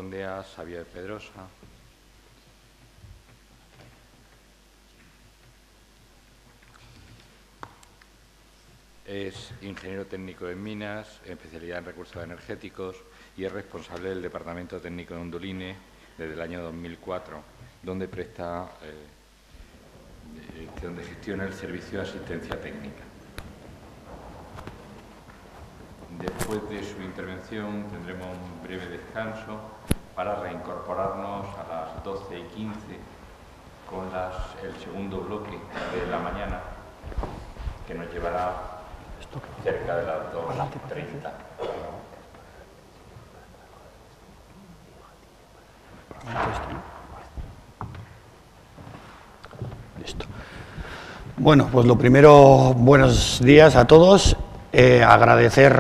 corresponde a Xavier Pedrosa. Es ingeniero técnico en minas, especialidad en recursos energéticos y es responsable del Departamento Técnico de Onduline desde el año 2004, donde donde gestiona el servicio de asistencia técnica. Después de su intervención tendremos un breve descanso para reincorporarnos a las 12:15 con el segundo bloque de la mañana, que nos llevará cerca de las 2:30. Listo. Bueno, pues lo primero, buenos días a todos. Agradecer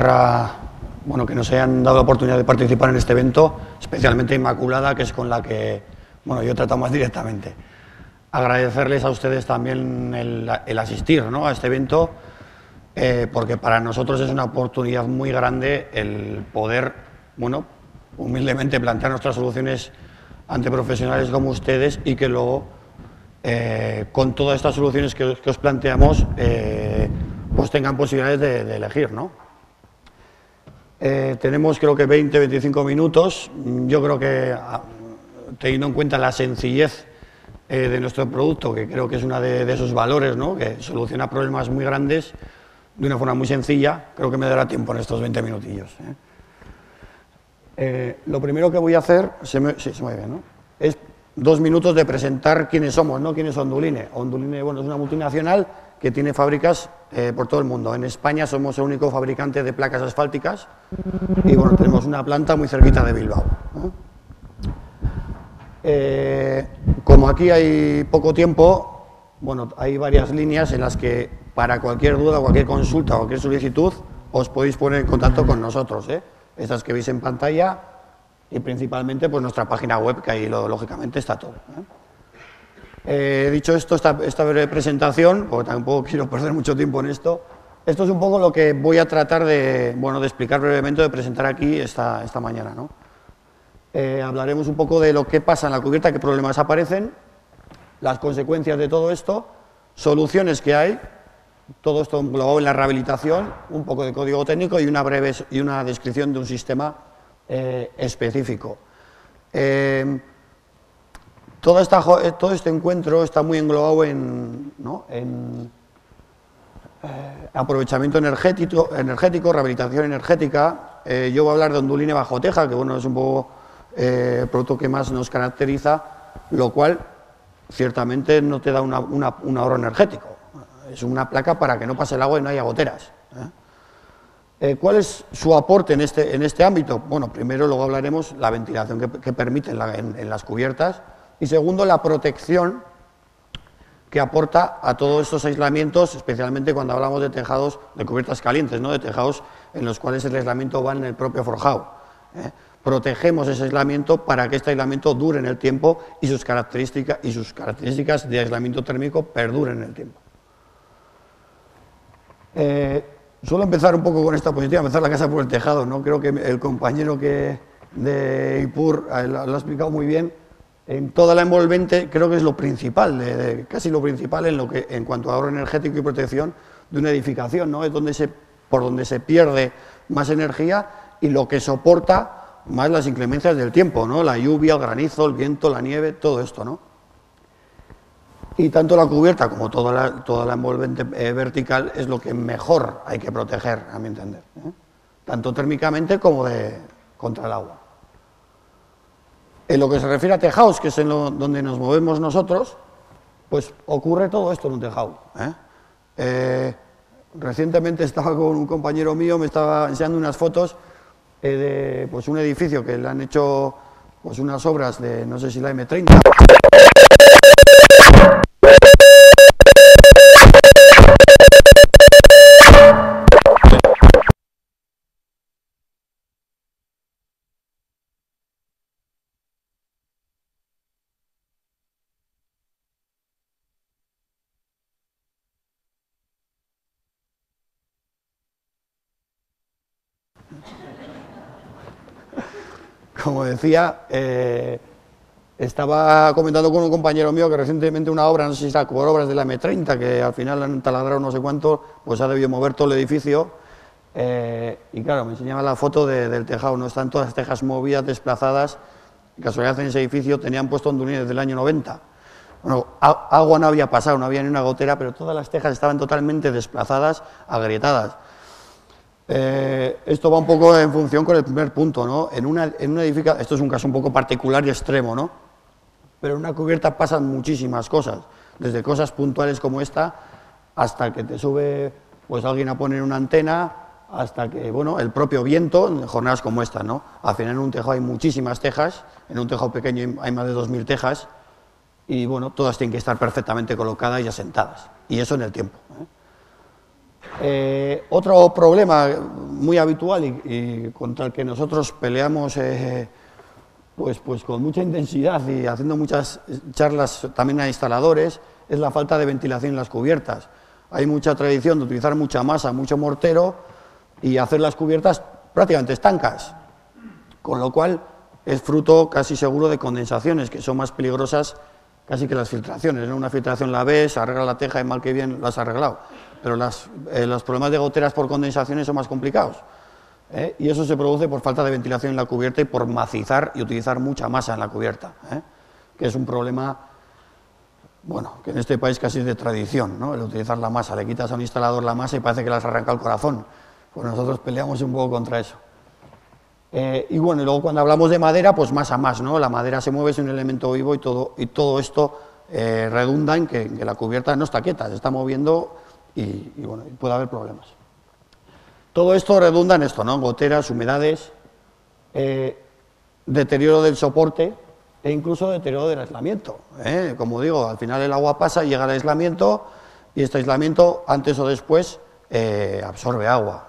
que nos hayan dado la oportunidad de participar en este evento, especialmente a Inmaculada, que es con la que yo he tratado más directamente. Agradecerles a ustedes también el asistir, ¿no?, a este evento, porque para nosotros es una oportunidad muy grande el poder, humildemente plantear nuestras soluciones ante profesionales como ustedes y que luego, con todas estas soluciones que os planteamos, pues tengan posibilidades de elegir, ¿no? Tenemos creo que 20-25 minutos. Yo creo que, teniendo en cuenta la sencillez de nuestro producto, que creo que es uno de esos valores, ¿no?, que soluciona problemas muy grandes de una forma muy sencilla, creo que me dará tiempo en estos 20 minutillos. Lo primero que voy a hacer, se me ve, ¿no?, es 2 minutos de presentar quiénes somos, ¿no?, quién es Onduline. Onduline, es una multinacional que tiene fábricas por todo el mundo. En España somos el único fabricante de placas asfálticas y tenemos una planta muy cerquita de Bilbao. Como aquí hay poco tiempo, hay varias líneas en las que para cualquier duda, cualquier consulta, cualquier solicitud, os podéis poner en contacto con nosotros, estas que veis en pantalla, y principalmente pues nuestra página web, que ahí lógicamente está todo. Dicho esto, esta breve presentación, porque tampoco quiero perder mucho tiempo en esto es un poco lo que voy a tratar de explicar brevemente, de presentar aquí esta mañana, ¿no? Hablaremos un poco de lo que pasa en la cubierta, qué problemas aparecen, las consecuencias de todo esto, soluciones que hay, todo esto englobado en la rehabilitación, un poco de código técnico y una descripción de un sistema específico. Todo este encuentro está muy englobado en aprovechamiento energético, rehabilitación energética. Yo voy a hablar de Onduline Bajo Teja, que es un poco el producto que más nos caracteriza, lo cual ciertamente no te da un ahorro energético. Es una placa para que no pase el agua y no haya goteras. ¿Cuál es su aporte en este ámbito? Bueno, primero, luego hablaremos la ventilación que permite en las cubiertas, y segundo, la protección que aporta a todos estos aislamientos, especialmente cuando hablamos de tejados de cubiertas calientes, ¿no?, de tejados en los cuales el aislamiento va en el propio forjado. Protegemos ese aislamiento para que este aislamiento dure en el tiempo y sus características de aislamiento térmico perduren en el tiempo. Suelo empezar un poco con esta posición, empezar la casa por el tejado, ¿no? Creo que el compañero de IPUR lo ha explicado muy bien. En toda la envolvente creo que es lo principal, casi lo principal en cuanto a ahorro energético y protección de una edificación, ¿no? Es por donde se pierde más energía y lo que soporta más las inclemencias del tiempo, ¿no? La lluvia, el granizo, el viento, la nieve, todo esto, ¿no? Y tanto la cubierta como toda la envolvente vertical es lo que mejor hay que proteger, a mi entender, tanto térmicamente como contra el agua. En lo que se refiere a tejados, que es donde nos movemos nosotros, pues ocurre todo esto en un tejado. Recientemente estaba con un compañero mío, me estaba enseñando unas fotos de un edificio que le han hecho unas obras de, no sé si la M30. como decía, estaba comentando con un compañero mío que recientemente una obra, no sé si está por obras de la M30, que al final han taladrado no sé cuánto, pues ha debido mover todo el edificio. Y claro, me enseñaba la foto del tejado, no están todas las tejas movidas, desplazadas. Casualidad, en ese edificio tenían puesto ondulines desde el año 90. Bueno, agua no había pasado, no había ni una gotera, pero todas las tejas estaban totalmente desplazadas, agrietadas. Esto va un poco en función con el primer punto, ¿no? En una edificación, esto es un caso un poco particular y extremo, ¿no? Pero en una cubierta pasan muchísimas cosas, desde cosas puntuales como esta, hasta que te sube pues alguien a poner una antena, hasta que, bueno, el propio viento, en jornadas como esta, ¿no? Al final en un tejado hay muchísimas tejas, en un tejado pequeño hay más de 2000 tejas, y bueno, todas tienen que estar perfectamente colocadas y asentadas, y eso en el tiempo, otro problema muy habitual y contra el que nosotros peleamos pues con mucha intensidad y haciendo muchas charlas también a instaladores, es la falta de ventilación en las cubiertas. Hay mucha tradición de utilizar mucha masa, mucho mortero y hacer las cubiertas prácticamente estancas, con lo cual es fruto casi seguro de condensaciones, que son más peligrosas casi que las filtraciones, ¿no? Una filtración la ves, arregla la teja y mal que bien la has arreglado, pero los problemas de goteras por condensaciones son más complicados, y eso se produce por falta de ventilación en la cubierta y por macizar y utilizar mucha masa en la cubierta, que es un problema, bueno, que en este país casi es de tradición, ¿no? El utilizar la masa, le quitas a un instalador la masa y parece que le has arrancado el corazón, pues nosotros peleamos un poco contra eso. Y bueno, y luego cuando hablamos de madera, pues más a más, ¿no? La madera se mueve, es un elemento vivo y todo esto redunda en que la cubierta no está quieta, se está moviendo y bueno, puede haber problemas. Todo esto redunda en esto, ¿no? Goteras, humedades, deterioro del soporte e incluso deterioro del aislamiento. Como digo, al final el agua pasa y llega al aislamiento y este aislamiento, antes o después, absorbe agua.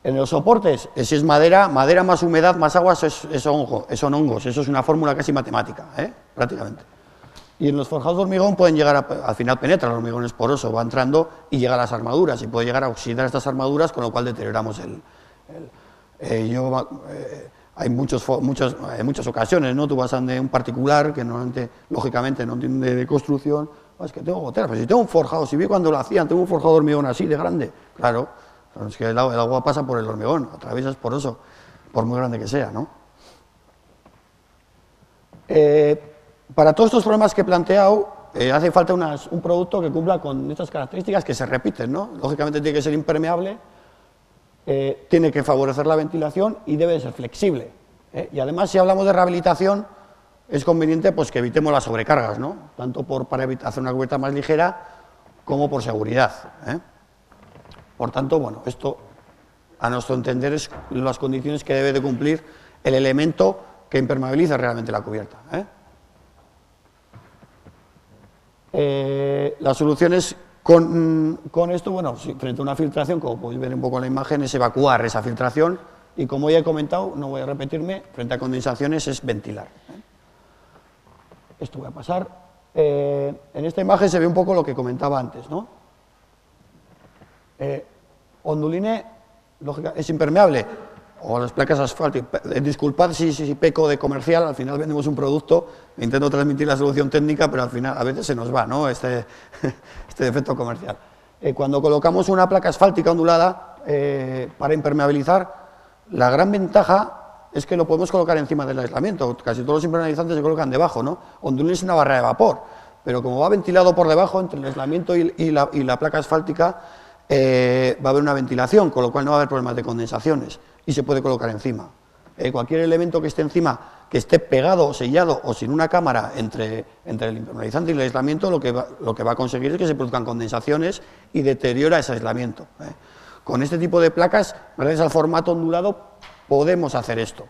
En los soportes, si es madera más humedad, más agua, son hongos, eso es una fórmula casi matemática, prácticamente. Y en los forjados de hormigón pueden llegar al final penetra, el hormigón es poroso, va entrando y llega a las armaduras, y puede llegar a oxidar estas armaduras, con lo cual deterioramos hay muchas ocasiones, ¿no? Tú vas a un particular que normalmente, lógicamente, no entiende de construcción, es que tengo goteras, pero si tengo un forjado, si vi cuando lo hacían, tengo un forjado de hormigón así de grande, claro. Es que el agua pasa por el hormigón, atraviesa es poroso, por muy grande que sea, ¿no? Para todos estos problemas que he planteado, hace falta un producto que cumpla con estas características que se repiten, ¿no? Lógicamente tiene que ser impermeable, tiene que favorecer la ventilación y debe ser flexible. Y además, si hablamos de rehabilitación, es conveniente pues, que evitemos las sobrecargas, ¿no? Tanto para hacer una cubierta más ligera como por seguridad. Por tanto, bueno, esto, a nuestro entender, es las condiciones que debe de cumplir el elemento que impermeabiliza realmente la cubierta. Las soluciones con esto, bueno, frente a una filtración, como podéis ver un poco en la imagen, es evacuar esa filtración y, como ya he comentado, no voy a repetirme, frente a condensaciones es ventilar. Esto voy a pasar. En esta imagen se ve un poco lo que comentaba antes, ¿no? Onduline, lógica, es impermeable, o las placas asfálticas. Disculpad si peco de comercial, al final vendemos un producto, intento transmitir la solución técnica, pero al final a veces se nos va, ¿no? este defecto comercial. Cuando colocamos una placa asfáltica ondulada para impermeabilizar, la gran ventaja es que lo podemos colocar encima del aislamiento. Casi todos los impermeabilizantes se colocan debajo, ¿no? Onduline es una barrera de vapor, pero como va ventilado por debajo, entre el aislamiento y la placa asfáltica, va a haber una ventilación, con lo cual no va a haber problemas de condensaciones y se puede colocar encima. Cualquier elemento que esté encima, que esté pegado, sellado o sin una cámara entre el impermeabilizante y el aislamiento, lo que va a conseguir es que se produzcan condensaciones y deteriora ese aislamiento. Con este tipo de placas, gracias al formato ondulado, podemos hacer esto.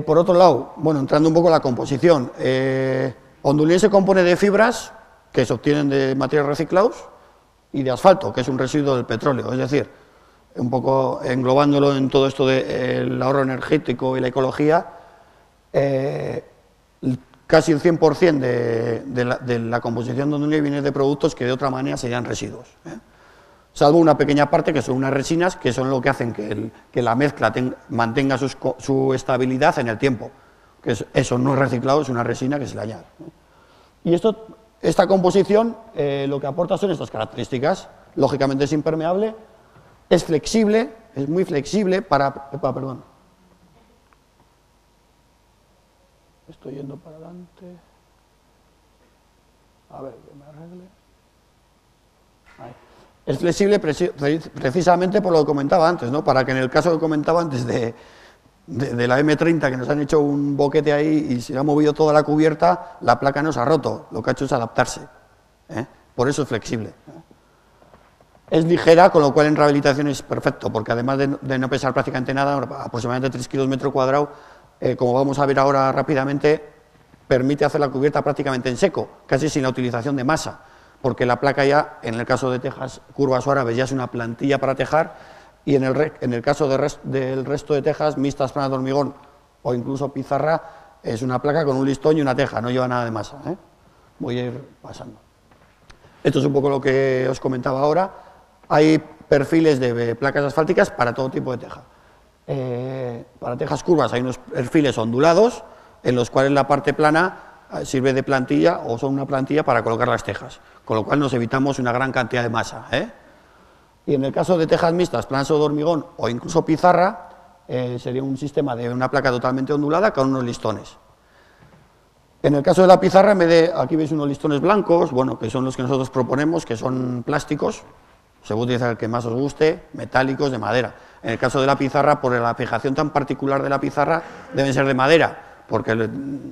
Por otro lado, bueno, entrando un poco en la composición, Onduline se compone de fibras que se obtienen de materiales reciclados y de asfalto, que es un residuo del petróleo. Es decir, un poco englobándolo en todo esto del ahorro energético y la ecología, casi el 100% de la composición de Onduline viene de productos que de otra manera serían residuos. salvo una pequeña parte que son unas resinas que son lo que hacen que la mezcla mantenga su estabilidad en el tiempo. Que eso no es reciclado, es una resina que se le añade. Y esta composición lo que aporta son estas características. Lógicamente es impermeable, es flexible, es muy flexible perdón. Estoy yendo para adelante. A ver, que me arregle. Ahí. Es flexible precisamente por lo que comentaba antes, ¿no? Para que en el caso que comentaba antes de la M30, que nos han hecho un boquete ahí y se ha movido toda la cubierta, la placa no se ha roto, lo que ha hecho es adaptarse. Por eso es flexible. Es ligera, con lo cual en rehabilitación es perfecto, porque además de no pesar prácticamente nada, aproximadamente 3 kilos metro cuadrado, como vamos a ver ahora rápidamente, permite hacer la cubierta prácticamente en seco, casi sin la utilización de masa, porque la placa ya, en el caso de tejas curvas o árabes, ya es una plantilla para tejar, y en el caso del resto de tejas, mixtas, planas de hormigón o incluso pizarra, es una placa con un listón y una teja, no lleva nada de masa. Voy a ir pasando. Esto es un poco lo que os comentaba ahora. Hay perfiles de placas asfálticas para todo tipo de teja. Para tejas curvas hay unos perfiles ondulados, en los cuales la parte plana sirve de plantilla o son una plantilla para colocar las tejas, con lo cual nos evitamos una gran cantidad de masa. Y en el caso de tejas mixtas, planas de hormigón o incluso pizarra, sería un sistema de una placa totalmente ondulada con unos listones. En el caso de la pizarra, en vez de, aquí veis unos listones blancos, bueno, que son los que nosotros proponemos, que son plásticos, se puede utilizar el que más os guste, metálicos, de madera. En el caso de la pizarra, por la fijación tan particular de la pizarra, deben ser de madera, porque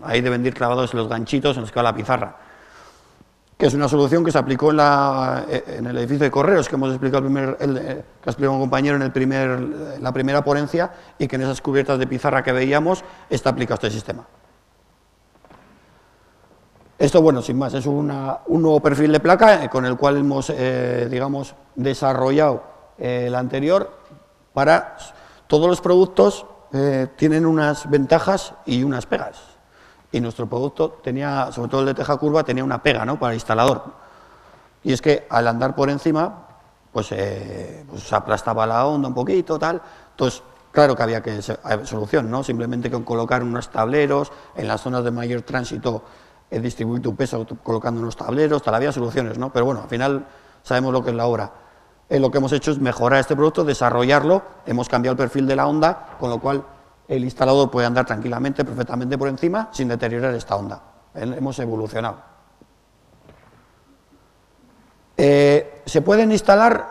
ahí deben ir clavados los ganchitos en los que va la pizarra, que es una solución que se aplicó en el edificio de correos, que hemos explicado que ha explicado un compañero en la primera ponencia, y que en esas cubiertas de pizarra que veíamos está aplicado este sistema. Esto, bueno, sin más, es un nuevo perfil de placa con el cual hemos, digamos, desarrollado el anterior para todos los productos. Tienen unas ventajas y unas pegas. Y nuestro producto tenía, sobre todo el de teja curva, tenía una pega, ¿no?, para el instalador. Y es que al andar por encima, pues se aplastaba la onda un poquito, tal. Entonces, claro que había solución, ¿no? Simplemente con colocar unos tableros en las zonas de mayor tránsito, distribuir tu peso colocando unos tableros, tal, había soluciones, ¿no? Pero bueno, al final sabemos lo que es la obra. Lo que hemos hecho es mejorar este producto, desarrollarlo, hemos cambiado el perfil de la onda, con lo cual el instalador puede andar tranquilamente, perfectamente por encima, sin deteriorar esta onda. Hemos evolucionado. Se pueden instalar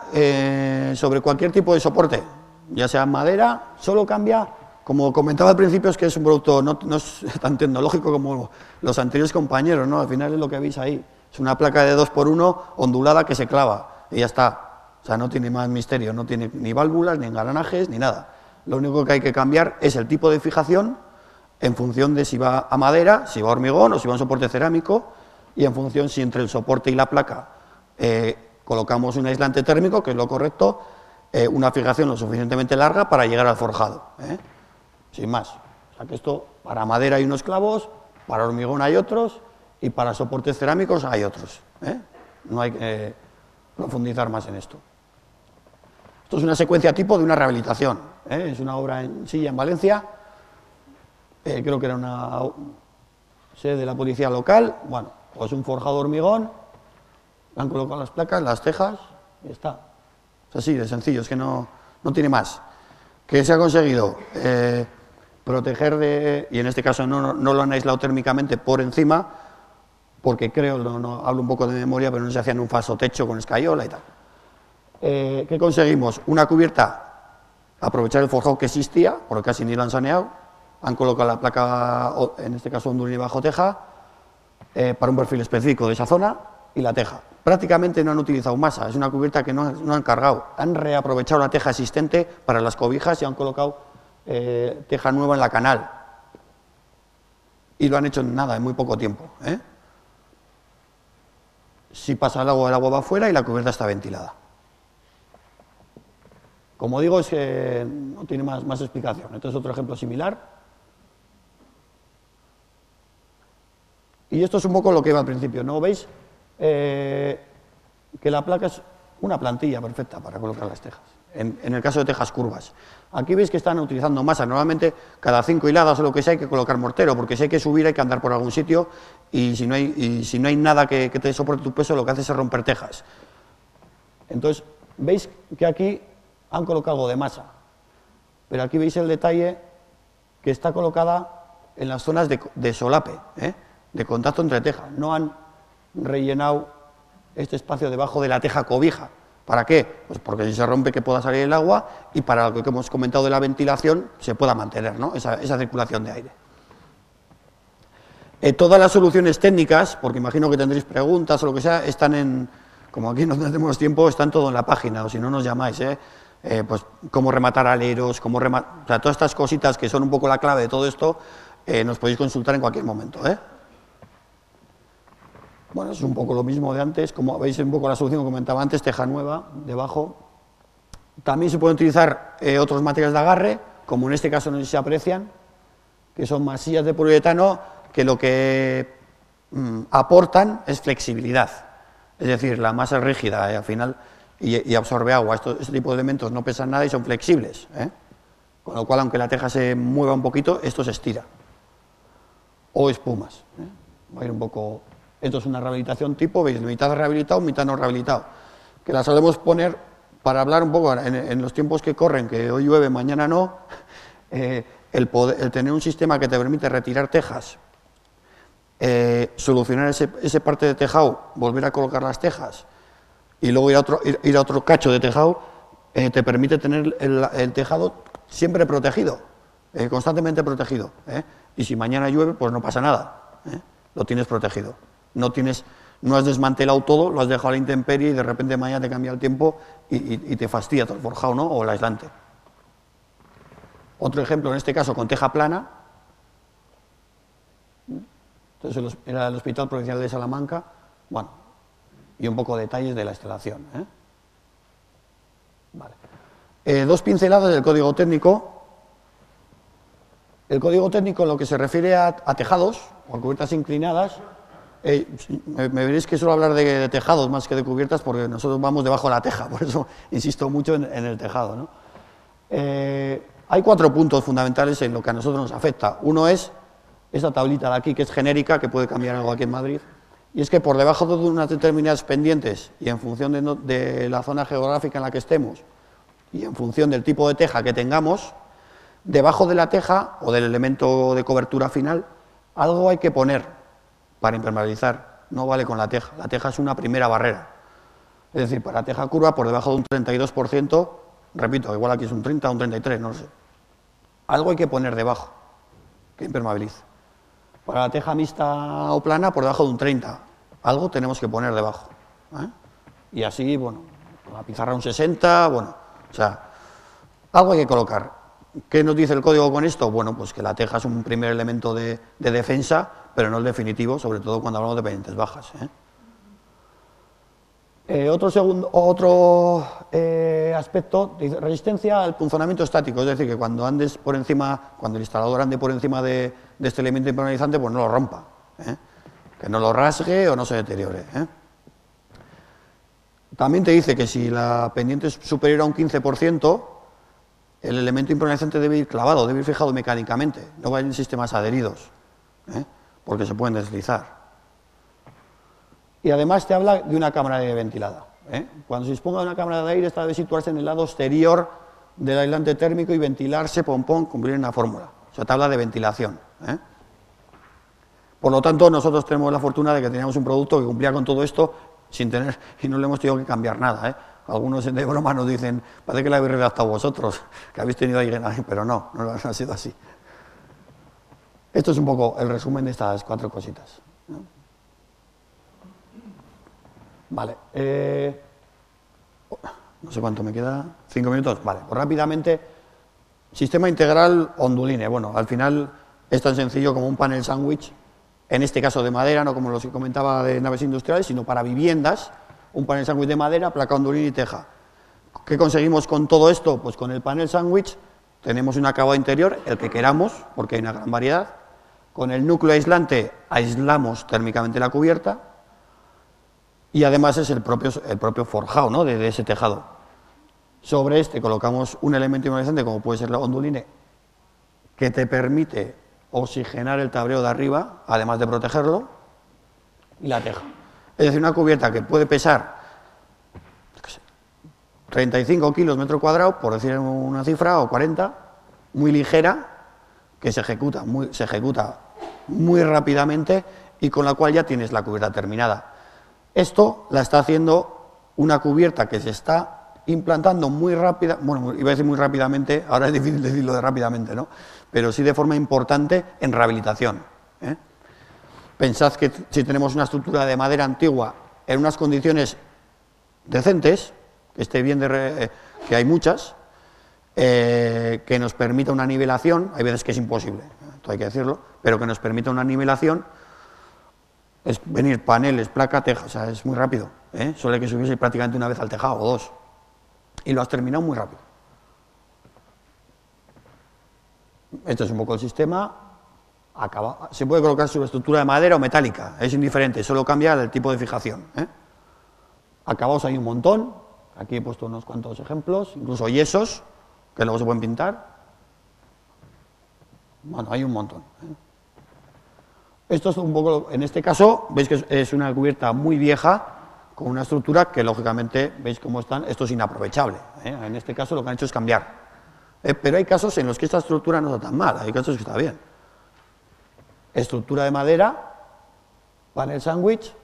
sobre cualquier tipo de soporte, ya sea madera, solo cambia, como comentaba al principio, es que es un producto no es tan tecnológico como los anteriores compañeros, ¿no? Al final es lo que veis ahí, es una placa de 2x1 ondulada que se clava y ya está. O sea, no tiene más misterio, no tiene ni válvulas, ni engranajes, ni nada. Lo único que hay que cambiar es el tipo de fijación en función de si va a madera, si va a hormigón o si va a un soporte cerámico, y en función si entre el soporte y la placa colocamos un aislante térmico, que es lo correcto, una fijación lo suficientemente larga para llegar al forjado. Sin más. O sea que esto, para madera hay unos clavos, para hormigón hay otros, y para soportes cerámicos hay otros. No hay que profundizar más en esto. Esto es una secuencia tipo de una rehabilitación. Es una obra en Silla, en Valencia. Creo que era una sede de la policía local. Bueno, pues un forjado de hormigón, han colocado las placas, las tejas, y está. Es así de sencillo, es que no tiene más. ¿Qué se ha conseguido? Proteger y en este caso no lo han aislado térmicamente por encima, porque creo, hablo un poco de memoria, pero no se hacían un falso techo con escayola y tal. ¿Qué conseguimos? Una cubierta, aprovechar el forjado que existía, porque casi ni lo han saneado, han colocado la placa, en este caso ondulina y bajo teja, para un perfil específico de esa zona, y la teja. Prácticamente no han utilizado masa, es una cubierta que no han cargado, han reaprovechado la teja existente para las cobijas y han colocado teja nueva en la canal. Y lo han hecho en nada, en muy poco tiempo. Si pasa el agua va afuera y la cubierta está ventilada. Como digo, es que no tiene más explicación. Este es otro ejemplo similar. Y esto es un poco lo que iba al principio, ¿no? ¿Veis? Que la placa es una plantilla perfecta para colocar las tejas, en el caso de tejas curvas. Aquí veis que están utilizando masa, normalmente cada 5 hiladas o lo que sea hay que colocar mortero, porque si hay que subir hay que andar por algún sitio y si no hay nada que te soporte tu peso, lo que hace es romper tejas. Entonces, veis que aquí han colocado algo de masa, pero aquí veis el detalle que está colocada en las zonas de solape, de contacto entre tejas. No han rellenado este espacio debajo de la teja cobija. ¿Para qué? Pues porque si se rompe que pueda salir el agua y para lo que hemos comentado de la ventilación se pueda mantener, ¿no? esa circulación de aire. Todas las soluciones técnicas, porque imagino que tendréis preguntas o lo que sea, están en, como aquí no tenemos tiempo, están todo en la página, o si no nos llamáis, pues cómo rematar aleros, o sea, todas estas cositas que son un poco la clave de todo esto, nos podéis consultar en cualquier momento, Bueno, es un poco lo mismo de antes, como veis un poco la solución que comentaba antes, teja nueva, debajo. También se pueden utilizar otros materiales de agarre, como en este caso no sé si se aprecian, que son masillas de poliuretano que lo que aportan es flexibilidad. Es decir, la masa es rígida al final y absorbe agua. Este tipo de elementos no pesan nada y son flexibles. Con lo cual, aunque la teja se mueva un poquito, esto se estira. O espumas. Va a ir un poco... Esto es una rehabilitación tipo, veis, mitad rehabilitado, mitad no rehabilitado, que la solemos poner para hablar un poco en los tiempos que corren, que hoy llueve, mañana no, el tener un sistema que te permite retirar tejas, solucionar ese parte de tejado, volver a colocar las tejas y luego ir a otro cacho de tejado, te permite tener el tejado siempre protegido, constantemente protegido, y si mañana llueve, pues no pasa nada, lo tienes protegido. No has desmantelado todo, lo has dejado a la intemperie y de repente mañana te cambia el tiempo y te fastidia todo el forjado, ¿no? O el aislante. Otro ejemplo, en este caso, con teja plana. Entonces era el Hospital Provincial de Salamanca. Bueno, y un poco de detalles de la instalación. Vale. 2 pinceladas del código técnico. El código técnico, en lo que se refiere a tejados o a cubiertas inclinadas, me veréis que suelo hablar de tejados más que de cubiertas porque nosotros vamos debajo de la teja, por eso insisto mucho en el tejado, ¿no? Hay 4 puntos fundamentales en lo que a nosotros nos afecta. Uno es esta tablita de aquí, que es genérica, que puede cambiar algo aquí en Madrid, y es que por debajo de unas determinadas pendientes y en función de la zona geográfica en la que estemos y en función del tipo de teja que tengamos, debajo de la teja o del elemento de cobertura final, algo hay que poner para impermeabilizar. No vale con la teja es una primera barrera. Es decir, para teja curva, por debajo de un 32%, repito, igual aquí es un 30 o un 33, no lo sé. Algo hay que poner debajo, que impermeabilice. Para la teja mixta o plana, por debajo de un 30, algo tenemos que poner debajo. Y así, bueno, con la pizarra un 60, bueno, o sea, algo hay que colocar. ¿Qué nos dice el código con esto? Bueno, pues que la teja es un primer elemento de defensa, pero no el definitivo, sobre todo cuando hablamos de pendientes bajas. Otro aspecto, dice, resistencia al punzonamiento estático, es decir, que cuando andes por encima, cuando el instalador ande por encima de este elemento impermeabilizante, pues no lo rompa, que no lo rasgue o no se deteriore. También te dice que si la pendiente es superior a un 15%, el elemento impermeabilizante debe ir clavado, debe ir fijado mecánicamente, no va a ir en sistemas adheridos, porque se pueden deslizar. Y además te habla de una cámara de aire ventilada. Cuando se disponga de una cámara de aire, esta debe situarse en el lado exterior del aislante térmico y ventilarse, cumplir una fórmula. O sea, te habla de ventilación. Por lo tanto, nosotros tenemos la fortuna de que teníamos un producto que cumplía con todo esto sin tener, y no le hemos tenido que cambiar nada. Algunos de broma nos dicen, parece que la habéis redactado vosotros, que habéis tenido ahí, pero no ha sido así. Esto es un poco el resumen de estas 4 cositas. Vale. No sé cuánto me queda. 5 minutos. Vale, pues rápidamente. Sistema integral Onduline. Bueno, al final es tan sencillo como un panel sándwich, en este caso de madera, no como los que comentaba de naves industriales, sino para viviendas. Un panel sándwich de madera, placa Onduline y teja. ¿Qué conseguimos con todo esto? Pues con el panel sándwich tenemos un acabado interior, el que queramos, porque hay una gran variedad. Con el núcleo aislante aislamos térmicamente la cubierta. y además es el propio forjado, ¿no?, de ese tejado. Sobre este colocamos un elemento ionizante como puede ser la onduline, que te permite oxigenar el tablero de arriba, además de protegerlo, y la teja. Es decir, una cubierta que puede pesar 35 kilos metro cuadrado, por decir una cifra, o 40, muy ligera, que se ejecuta muy rápidamente y con la cual ya tienes la cubierta terminada. Esto la está haciendo una cubierta que se está implantando muy rápida, bueno, iba a decir muy rápidamente, ahora es difícil decirlo de rápidamente, ¿no?, pero sí de forma importante en rehabilitación, ¿eh? Pensad que si tenemos una estructura de madera antigua en unas condiciones decentes, que esté bien, que hay muchas, que nos permita una nivelación, hay veces que es imposible, esto hay que decirlo, pero que nos permita una nivelación, es venir paneles, placa, teja, o sea, es muy rápido, ¿eh? Solo hay que subirse prácticamente una vez al tejado o dos, y lo has terminado muy rápido. Este es un poco el sistema. Se puede colocar sobre estructura de madera o metálica, es indiferente, solo cambia el tipo de fijación, ¿eh? Acabados hay un montón, aquí he puesto unos cuantos ejemplos, incluso yesos, que luego se pueden pintar. Bueno, hay un montón, ¿eh? Esto es un poco, en este caso, veis que es una cubierta muy vieja, con una estructura que lógicamente, veis cómo están, esto es inaprovechable, ¿eh? En este caso lo que han hecho es cambiar, pero hay casos en los que esta estructura no está tan mal, hay casos que está bien. Estructura de madera, panel sándwich,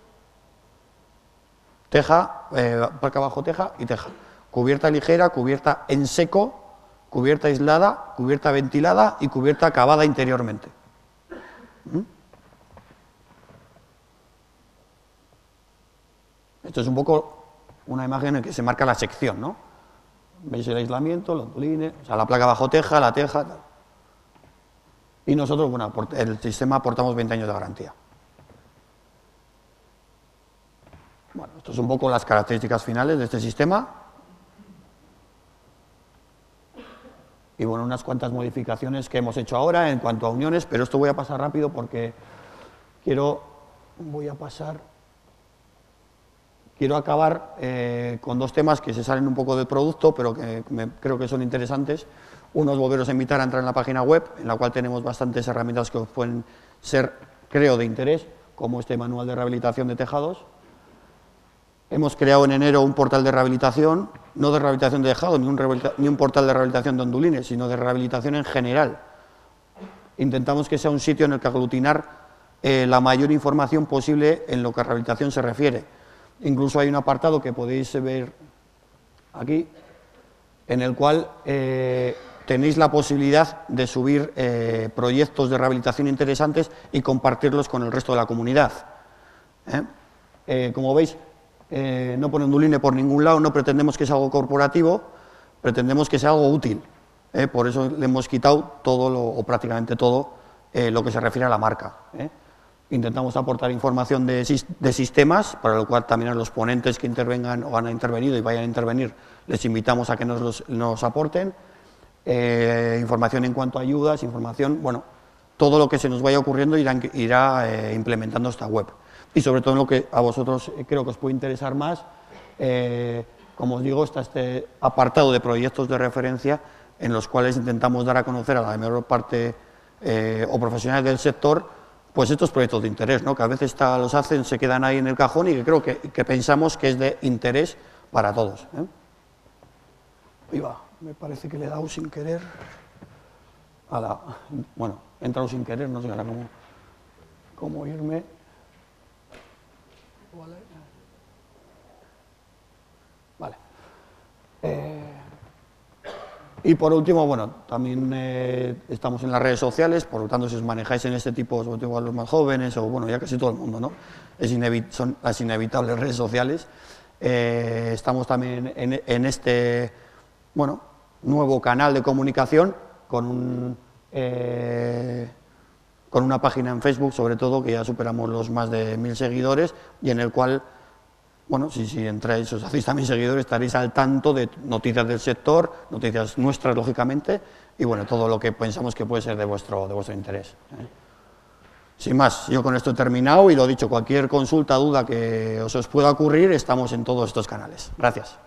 teja, placa bajo teja y teja. Cubierta ligera, cubierta en seco, cubierta aislada, cubierta ventilada y cubierta acabada interiormente. Esto es un poco una imagen en que se marca la sección, ¿no? Veis el aislamiento, la onduline, o sea, la placa bajo teja, la teja, tal. Y nosotros, bueno, el sistema aportamos 20 años de garantía. Bueno, esto es un poco las características finales de este sistema. Y bueno, unas cuantas modificaciones que hemos hecho ahora en cuanto a uniones, pero esto voy a pasar rápido porque quiero acabar con dos temas que se salen un poco del producto, pero que creo que son interesantes. Uno es volveros a invitar a entrar en la página web, en la cual tenemos bastantes herramientas que os pueden ser, creo, de interés, como este manual de rehabilitación de tejados. Hemos creado en enero un portal de rehabilitación, no de rehabilitación de tejados, ni un portal de rehabilitación de ondulines, sino de rehabilitación en general. Intentamos que sea un sitio en el que aglutinar la mayor información posible en lo que a rehabilitación se refiere. Incluso hay un apartado que podéis ver aquí, en el cual tenéis la posibilidad de subir proyectos de rehabilitación interesantes y compartirlos con el resto de la comunidad. Como veis, no pone onduline por ningún lado, no pretendemos que sea algo corporativo, pretendemos que sea algo útil. Por eso le hemos quitado todo, o prácticamente todo, lo que se refiere a la marca. Intentamos aportar información de sistemas, para lo cual también a los ponentes que intervengan o han intervenido y vayan a intervenir, les invitamos a que nos aporten. Información en cuanto a ayudas, información, bueno, todo lo que se nos vaya ocurriendo irá implementando esta web. Y sobre todo en lo que a vosotros creo que os puede interesar más, como os digo, está este apartado de proyectos de referencia en los cuales intentamos dar a conocer a la mayor parte o profesionales del sector, pues estos proyectos de interés, ¿no?, que a veces los hacen, se quedan ahí en el cajón y que creo que pensamos que es de interés para todos. Ahí va, me parece que le he dado sin querer bueno, he entrado sin querer, no sé ahora cómo irme. Vale. Y por último, bueno, también estamos en las redes sociales, por lo tanto, si os manejáis en este tipo, sobre todo a los más jóvenes, o bueno, ya casi todo el mundo, ¿no? Son las inevitables redes sociales. Estamos también en este, bueno, nuevo canal de comunicación con una página en Facebook, sobre todo, que ya superamos los más de 1000 seguidores, y en el cual, bueno, si entráis, os hacéis también seguidores, estaréis al tanto de noticias del sector, noticias nuestras, lógicamente, y bueno, todo lo que pensamos que puede ser de vuestro interés. Sin más, yo con esto he terminado y lo dicho, cualquier consulta, duda que os pueda ocurrir, estamos en todos estos canales. Gracias.